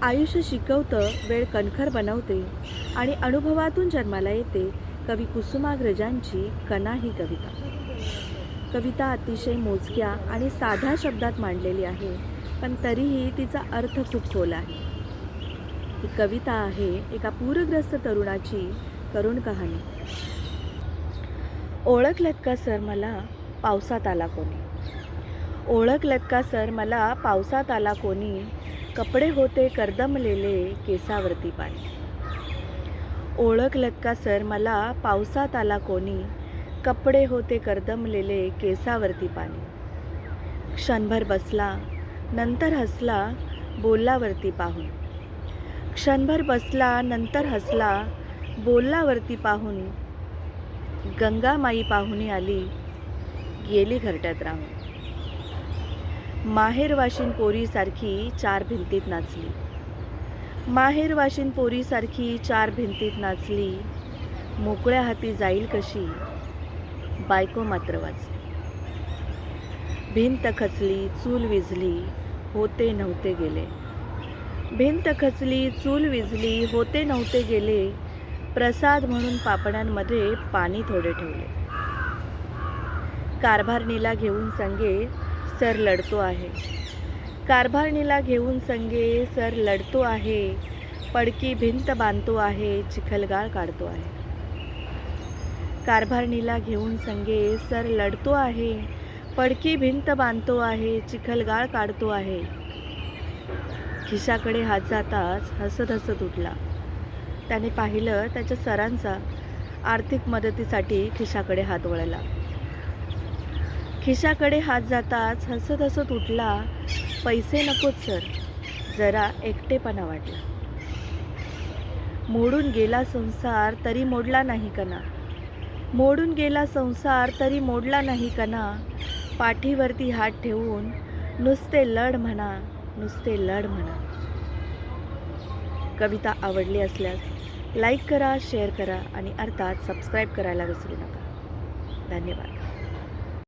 आयुष्य शिकवतं, वेळ कणखर बनवते आणि अनुभवातून जन्माला येते कवी कुसुमाग्रजांची कणा ही कविता. कविता अतिशय मोजक्या आणि साध्या शब्दात मांडलेली आहे, पण तरीही तिचा अर्थ खूप खोल आहे. ही कविता आहे एका पूरग्रस्त तरुणाची करुण कहाणी. ओळखलत का सर मला पावसात आला कोणी? ओळखलत का सर मला पावसात आला कोणी? कपडे होते कर्दमलेले, केसावरती पाणी. ओळखलत का सर मला पावसात आला कोणी? कपडे होते कर्दमलेले, केसावरती पाणी. क्षणभर बसला, नंतर हसला, बोललावरती पाहून. क्षणभर बसला, नंतर हसला, बोललावरती पाहून. गंगामाई पाहुणी आली, गेली घरट्यात राहून. माहेरवाशीन पोरीसारखी चार भिंतीत नाचली. माहेरवाशीन पोरीसारखी चार भिंतीत नाचली. मोकळ्या हाती जाईल कशी, बायको मात्र वाचली. भिंत खचली, चूल विझली, होते नव्हते गेले. भिंत खचली, चूल विझली, होते नव्हते गेले. प्रसाद म्हणून पापण्यांमध्ये पाणी थोडे ठेवले. कारभारणीला घेऊन संगे सर लढतो आहे. कारभारणीला घेऊन संगे सर लढतो आहे. पडकी भिंत बांधतो आहे, चिखलगाळ काढतो आहे. कारभारणीला घेऊन संगे सर लढतो आहे. पडकी भिंत बांधतो आहे, चिखलगाळ काढतो आहे. खिशाकडे हात जाताच हसत हसत उठला. त्याने पाहिलं त्याच्या सरांचा आर्थिक मदतीसाठी खिशाकडे हात वळला. खिशाकडे हात जाताच हसत हसत उठला. पैसे नकोत सर, जरा एकटेपणा वाटला. मोडून गेला संसार तरी मोडला नाही कणा. मोडून गेला संसार तरी मोडला नाही कणा. पाठीवरती हात ठेवून नुसते लढ म्हणा, नुसते लढ म्हणा. कविता आवडली असल्यास लाईक करा, शेअर करा आणि अर्थात सबस्क्राईब करायला विसरू नका. धन्यवाद.